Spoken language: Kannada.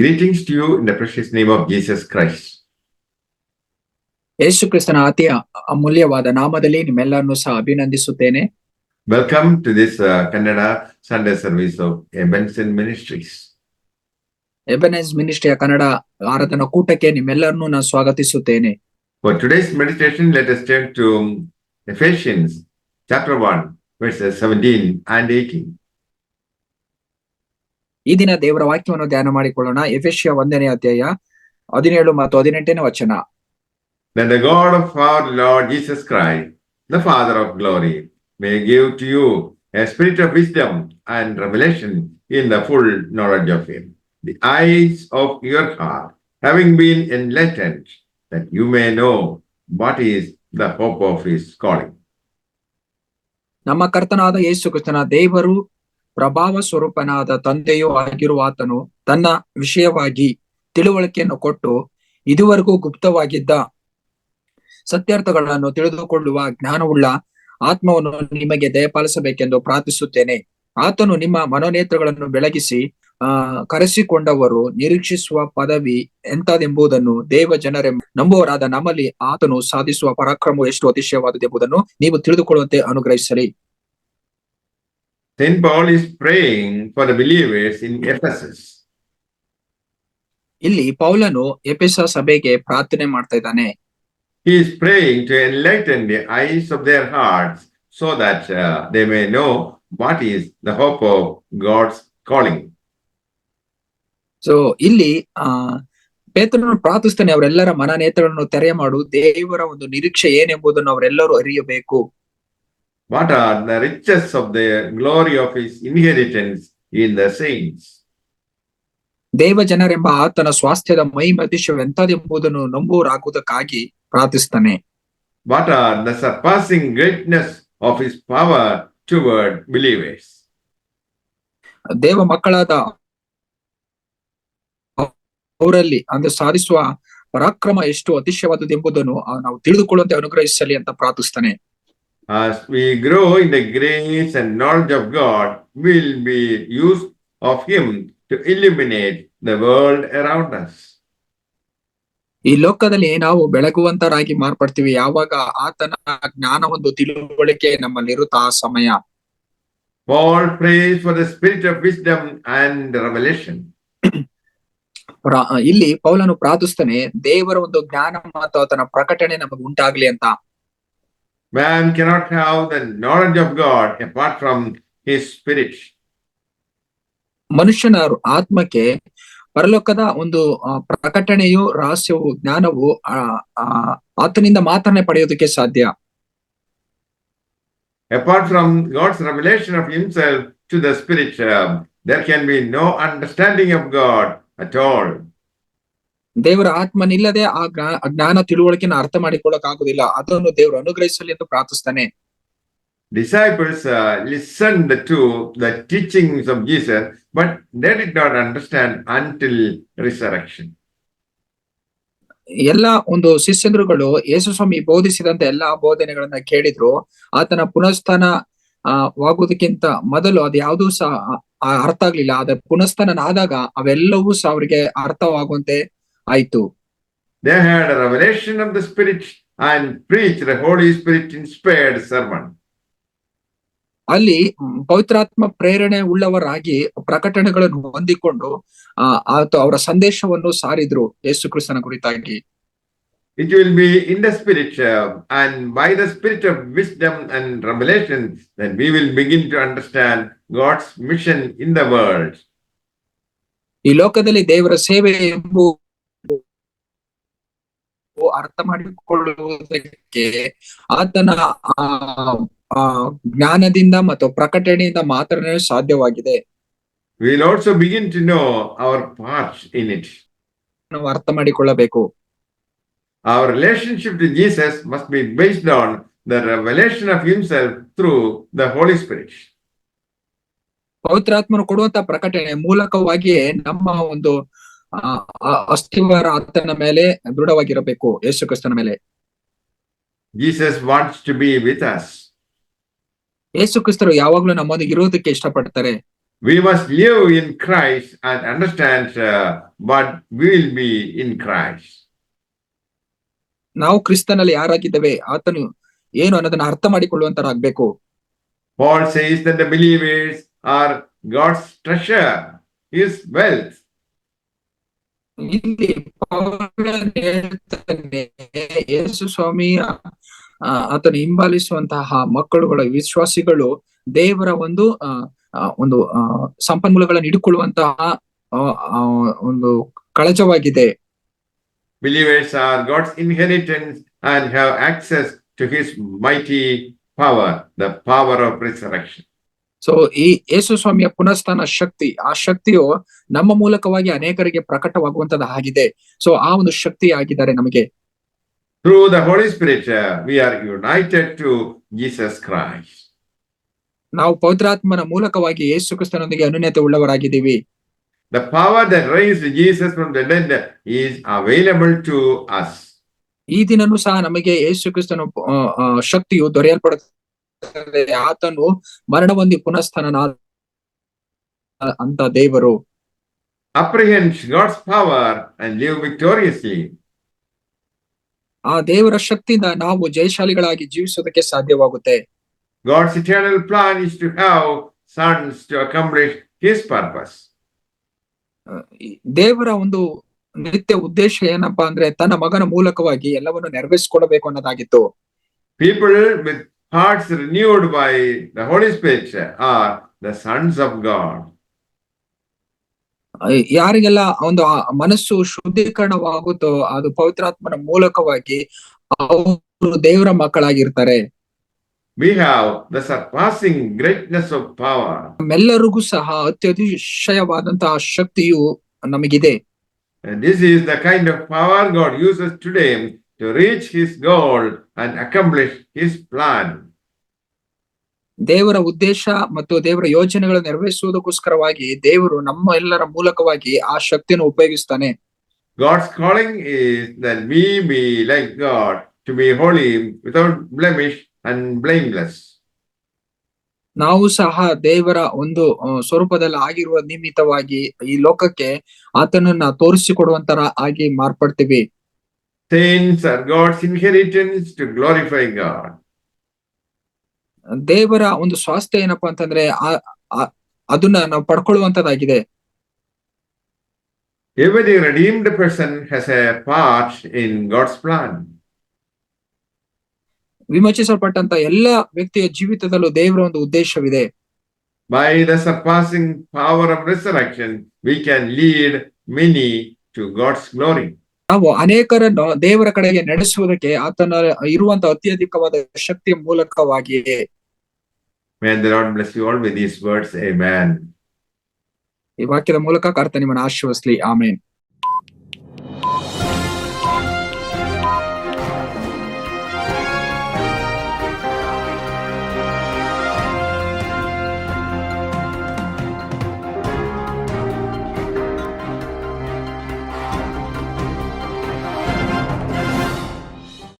Greetings to you in the precious name of Jesus Christ. ಯೇಸು ಕ್ರಿಸ್ತನ ಅತಿ ಅಮೂಲ್ಯವಾದ ನಾಮದಲ್ಲಿ ನಿಮ್ಮೆಲ್ಲರನ್ನು ಸಹ ಅಭಿನಂದಿಸುತ್ತೇನೆ. Welcome to this Kannada Sunday service of Ebenezer Ministries. ಎಬೆನೆಜ್ ಮಿನಿಸ್ಟ್ರಿಯ Kannada ಆರಾಧನಾ ಕೂಟಕ್ಕೆ ನಿಮ್ಮೆಲ್ಲರನ್ನು ನಾನು ಸ್ವಾಗತಿಸುತ್ತೇನೆ. For today's meditation, let us turn to Ephesians chapter 1, verses 17 and 18. ಈ ದಿನ ದೇವರ ವಾಕ್ಯವನ್ನು ಧ್ಯಾನ ಮಾಡಿಕೊಳ್ಳೋಣ. ಎಫೆಸಿಯ 1ನೇ ಅಧ್ಯಾಯ 17 ಮತ್ತು 18ನೇ ವಚನ. That the God of our Lord Jesus Christ, the Father of glory, may give to you a spirit of wisdom and revelation in the full knowledge of Him, the eyes of your heart having been enlightened, that you may know what is the hope of His calling. ನಮ್ಮ ಕರ್ತನಾದ ಯೇಸು ಕ್ರಿಸ್ತನ ದೇವರು ಪ್ರಭಾವ ಸ್ವರೂಪನಾದ ತಂದೆಯೂ ಆಗಿರುವ ಆತನು ತನ್ನ ವಿಷಯವಾಗಿ ತಿಳುವಳಿಕೆಯನ್ನು ಕೊಟ್ಟು ಇದುವರೆಗೂ ಗುಪ್ತವಾಗಿದ್ದ ಸತ್ಯಾರ್ಥಗಳನ್ನು ತಿಳಿದುಕೊಳ್ಳುವ ಜ್ಞಾನವುಳ್ಳ ಆತ್ಮವನ್ನು ನಿಮಗೆ ದಯಪಾಲಿಸಬೇಕೆಂದು ಪ್ರಾರ್ಥಿಸುತ್ತೇನೆ. ಆತನು ನಿಮ್ಮ ಮನೋನೇತ್ರಗಳನ್ನು ಬೆಳಗಿಸಿ ಕರೆಸಿಕೊಂಡವರು ನಿರೀಕ್ಷಿಸುವ ಪದವಿ ಎಂತದೆಂಬುದನ್ನು ದೇವ ಜನರೇ ನಂಬುವರಾದ ನಮ್ಮಲ್ಲಿ ಆತನು ಸಾಧಿಸುವ ಪರಾಕ್ರಮವು ಎಷ್ಟು ಅತಿಶಯವಾದದೆಂಬುದನ್ನು ನೀವು ತಿಳಿದುಕೊಳ್ಳುವಂತೆ ಅನುಗ್ರಹಿಸಲಿ. Saint Paul is praying for the believers in Ephesus. ಇಲ್ಲಿ ಪೌಲನು ಎಫೆಸ ಸಭೆಗೆ ಪ್ರಾರ್ಥನೆ ಮಾಡ್ತಾ ಇದ್ದಾನೆ. He is praying to enlighten the eyes of their hearts so that they may know what is the hope of God's calling. So ಇಲ್ಲಿ ಪೇತ್ರನು ಪ್ರಾರ್ಥಿಸ್ತಾನೆ, ಅವರೆಲ್ಲರ ಮನನೇತ್ರಗಳನ್ನು ತೆರೆ ಮಾಡು, ದೇವರ ಒಂದು ನಿರೀಕ್ಷೆ ಏನೆಂಬುದನ್ನು ಅವರೆಲ್ಲರೂ ಅರಿಯಬೇಕು. What are the riches of the glory of His inheritance in the saints? ದೇವ ಜನರೆಂಬ ಆತನ ಸ್ವಾಸ್ಥ್ಯದ ಮಹಿಮತಿಶಯವೆಂತದೆಂಬುದನ್ನು ನಂಬುವರಾಗುವುದಕ್ಕಾಗಿ ಪ್ರಾರ್ಥಿಸ್ತಾನೆ. What are the surpassing greatness of His power toward believers? ದೇವ ಮಕ್ಕಳಾದ ಅವರಲ್ಲಿ ಅಂದ್ರೆ ಸಾಧಿಸುವ ಪರಾಕ್ರಮ ಎಷ್ಟು ಅತಿಶಯವಾದದೆಂಬುದನ್ನು ನಾವು ತಿಳಿದುಕೊಳ್ಳುವಂತೆ ಅನುಗ್ರಹಿಸಲಿ ಅಂತ ಪ್ರಾರ್ಥಿಸ್ತಾನೆ. As we grow in the grace and knowledge of God, we'll be used of Him to illuminate the world around us. ಈ ಲೋಕದಲ್ಲಿ ನಾವು ಬೆಳಗುವಂತರಾಗಿ ಮಾರ್ಪಡ್ತೀವಿ ಯಾವಾಗ ಆತನ ಜ್ಞಾನ ಒಂದು ತಿಳುವಳಿಕೆ ನಮ್ಮಲ್ಲಿರುತ್ತ ಆ ಸಮಯ. Paul prays for the spirit of wisdom and revelation. ಇಲ್ಲಿ ಪೌಲನು ಪ್ರಾರ್ಥಿಸ್ತಾನೆ, ದೇವರ ಒಂದು ಜ್ಞಾನ ಮತ್ತು ಆತನ ಪ್ರಕಟಣೆ ನಮಗೆ ಉಂಟಾಗ್ಲಿ ಅಂತ. Man cannot have the knowledge of God apart from His spirit. ಮನುಷ್ಯನ ಆತ್ಮಕ್ಕೆ ಪರಲೋಕದ ಒಂದು ಪ್ರಕಟಣೆಯು ರಹಸ್ಯವು ಜ್ಞಾನವು ಆತನಿಂದ ಮಾತ್ರನೇ ಪಡೆಯೋದಕ್ಕೆ ಸಾಧ್ಯ. Apart from God's revelation of Himself to the spirit, there can be no understanding of God at all. ದೇವರ ಆತ್ಮನಿಲ್ಲದೆ ಆ ಜ್ಞಾನ ತಿಳುವಳಿಕೆನ ಅರ್ಥ ಮಾಡಿಕೊಳ್ಳಕ್ ಆಗುದಿಲ್ಲ. ಅದನ್ನು ದೇವರು ಅನುಗ್ರಹಿಸಲಿ ಎಂದು ಪ್ರಾರ್ಥಿಸ್ತಾನೆ. Disciples listened to the teachings of Jesus, but they did not understand until resurrection. ಎಲ್ಲ ಒಂದು ಶಿಷ್ಯರುಗಳು ಯೇಸು ಸ್ವಾಮಿ ಬೋಧಿಸಿದಂತ ಎಲ್ಲಾ ಬೋಧನೆಗಳನ್ನ ಕೇಳಿದ್ರು. ಆತನ ಪುನಃಸ್ಥಾನ ವಾಗುವುದಕ್ಕಿಂತ ಮೊದಲು ಅದು ಯಾವುದೂ ಸಹ ಅರ್ಥ ಆಗ್ಲಿಲ್ಲ. ಆದ್ರೆ ಪುನಃಸ್ಥಾನ ಆದಾಗ ಅವೆಲ್ಲವೂ ಸಹ ಅವರಿಗೆ ಅರ್ಥವಾಗುವಂತೆ ಆಯ್ತು. They had a revelation of the Spirit and preached the Holy Spirit inspired sermon. ಅಲ್ಲಿ ಪವಿತ್ರಾತ್ಮ ಪ್ರೇರಣೆ ಉಳ್ಳವರಾಗಿ ಪ್ರಕಟಣೆಗಳನ್ನು ಹೊಂದಿಕೊಂಡು ಅವರ ಸಂದೇಶವನ್ನು ಸಾರಿದ್ರು ಯೇಸು ಕ್ರಿಸ್ತನ ಕುರಿತಾಗಿ. It will be in the Spirit and by the Spirit of wisdom and revelation that we will begin to understand God's mission in the world. ಈ ಲೋಕದಲ್ಲಿ ದೇವರ ಸೇವೆ ಎಂಬುದು ಅರ್ಥ ಮಾಡಿಕೊಳ್ಳುವುದಕ್ಕೆ ಆತನ ಜ್ಞಾನದಿಂದ ಮತ್ತು ಪ್ರಕಟಣೆಯಿಂದ ಮಾತ್ರನೇ ಸಾಧ್ಯವಾಗಿದೆ. We will also begin to know our part in it. ನಾವು ಅರ್ಥ ಮಾಡಿಕೊಳ್ಳಬೇಕು. Our relationship to Jesus must be based on the revelation of Himself through the Holy Spirit. ಪವಿತ್ರಾತ್ಮನು ಕೊಡುವಂತ ಪ್ರಕಟಣೆ ಮೂಲಕವಾಗಿಯೇ ನಮ್ಮ ಒಂದು ಅಸ್ಥಿವಾರ ಆತನ ಮೇಲೆ ದೃಢವಾಗಿರಬೇಕು, ಯೇಸು ಕ್ರಿಸ್ತನ ಮೇಲೆ. Jesus wants to be with us. ಯೇಸು ಕ್ರಿಸ್ತರು ಯಾವಾಗ್ಲೂ ನಮ್ಮೊಂದಿಗೆ ಇರುವುದಕ್ಕೆ ಇಷ್ಟಪಡ್ತಾರೆ. We must live in Christ and understand what we will be in Christ. ನಾವು ಕ್ರಿಸ್ತನಲ್ಲಿ ಯಾರಾಗಿದ್ದೇವೆ, ಆತನು ಏನು ಅನ್ನೋದನ್ನ ಅರ್ಥ ಮಾಡಿಕೊಳ್ಳುವಂತರಾಗ್ಬೇಕು. Paul says that the believers are God's treasure, His wealth. ಇಲ್ಲಿ ಪೌಲನು ಹೇಳ್ತಾನೆ, ಯೇಸು ಸ್ವಾಮಿ ಆತನು ಹಿಂಬಾಲಿಸುವಂತಹ ಮಕ್ಕಳುಗಳ ವಿಶ್ವಾಸಿಗಳು ದೇವರ ಒಂದು ಸಂಪನ್ಮೂಲಗಳನ್ನು ಹಿಡ್ಕೊಳ್ಳುವಂತಹ ಒಂದು ಕಳಜವಾಗಿದೆ. Believers are God's inheritance and have access to His mighty power, the power of resurrection. So ಈ ಯೇಸು ಸ್ವಾಮಿಯ ಪುನಃಸ್ಥಾನ ಶಕ್ತಿ, ಆ ಶಕ್ತಿಯು ನಮ್ಮ ಮೂಲಕವಾಗಿ ಅನೇಕರಿಗೆ ಪ್ರಕಟವಾಗುವಂತದ್ದು ಆಗಿದೆ. ಸೊ ಆ ಒಂದು ಶಕ್ತಿ ಆಗಿದ್ದಾರೆ ನಮಗೆ. Through the Holy Spirit, we are united to Jesus Christ. ನಾವು ಪವಿತ್ರಾತ್ಮನ ಮೂಲಕವಾಗಿ ಯೇಸು ಕ್ರಿಸ್ತನೊಂದಿಗೆ ಅನ್ಯೋನ್ಯತೆ ಉಳ್ಳವರಾಗಿದ್ದೀವಿ. The power that raised Jesus from the dead is available to us. ಈ ದಿನನೂ ಸಹ ನಮಗೆ ಯೇಸು ಕ್ರಿಸ್ತನ ಶಕ್ತಿಯು ದೊರೆಯಲ್ಪಡುತ್ತದೆ. ಆತನು ಮರಣ ಹೊಂದಿ ಪುನಃಸ್ಥಾನನಾದ ಅಂತ ದೇವರು. Apprehend God's power and live victoriously. ಆ ದೇವರ ಶಕ್ತಿಯಿಂದ ನಾವು ಜಯಶಾಲಿಗಳಾಗಿ ಜೀವಿಸೋದಕ್ಕೆ ಸಾಧ್ಯವಾಗುತ್ತೆ. God's eternal plan is to have sons to accomplish His purpose. ದೇವರ ಒಂದು ನಿತ್ಯ ಉದ್ದೇಶ ಏನಪ್ಪಾ ಅಂದ್ರೆ ತನ್ನ ಮಗನ ಮೂಲಕವಾಗಿ ಎಲ್ಲವನ್ನು ನೆರವೇರಿಸಿಕೊಡಬೇಕು ಅನ್ನೋದಾಗಿತ್ತು. People with hearts renewed by the Holy Spirit are the sons of God. ಯಾರಿಗೆಲ್ಲ ಒಂದು ಮನಸ್ಸು ಶುದ್ಧೀಕರಣವಾಗುತ್ತೋ ಅದು ಪವಿತ್ರಾತ್ಮನ ಮೂಲಕವಾಗಿ ಅವರು ದೇವರ ಮಕ್ಕಳಾಗಿರ್ತಾರೆ. We have the surpassing greatness of power. ನಮ್ಮೆಲ್ಲರಿಗೂ ಸಹ ಅತ್ಯತಿಶಯವಾದಂತಹ ಶಕ್ತಿಯು ನಮಗಿದೆ. And this is the kind of power God uses today to reach His goal and accomplish His plan. ದೇವರ ಉದ್ದೇಶ ಮತ್ತು ದೇವರ ಯೋಜನೆಗಳನ್ನು ನೆರವೇರಿಸುವುದಕ್ಕೋಸ್ಕರವಾಗಿ ದೇವರು ನಮ್ಮ ಎಲ್ಲರ ಮೂಲಕವಾಗಿ ಆ ಶಕ್ತಿಯನ್ನು ಉಪಯೋಗಿಸ್ತಾನೆ. God's calling is that we be like God, to be holy, without blemish and blameless. ನಾವು ಸಹ ದೇವರ ಒಂದು ಸ್ವರೂಪದಲ್ಲಿ ಆಗಿರುವ ನಿಮಿತ್ತವಾಗಿ ಈ ಲೋಕಕ್ಕೆ ಆತನನ್ನ ತೋರಿಸಿಕೊಡುವಂತರ ಆಗಿ ಮಾರ್ಪಡ್ತೀವಿ. Saints are God's inheritance to glorify God. ದೇವರ ಒಂದು ಸ್ವಾಸ್ಥ್ಯ ಏನಪ್ಪಾ ಅಂತಂದ್ರೆ ಅದನ್ನ ನಾವು ಪಡ್ಕೊಳ್ಳುವಂತದ್ದಾಗಿದೆ. Every redeemed person has a part in God's plan. ವಿಮೋಚಿಸಲ್ಪಟ್ಟಂತ ಎಲ್ಲ ವ್ಯಕ್ತಿಯ ಜೀವಿತದಲ್ಲೂ ದೇವರ ಒಂದು ಉದ್ದೇಶವಿದೆ. By the surpassing power of resurrection, we can lead many to God's glory. ನಾವು ಅನೇಕರನ್ನು ದೇವರ ಕಡೆಗೆ ನಡೆಸುವುದಕ್ಕೆ ಆತನ ಇರುವಂತ ಅತ್ಯಧಿಕವಾದ ಶಕ್ತಿಯ ಮೂಲಕವಾಗಿಯೇ. May the Lord bless you all with these words. Amen. ಈ ವಾಕ್ಯದ ಮೂಲಕ ಕರ್ತನು ನಿಮ್ಮನ್ನು ಆಶೀರ್ವದಿಸಲಿ. ಆಮೆನ್.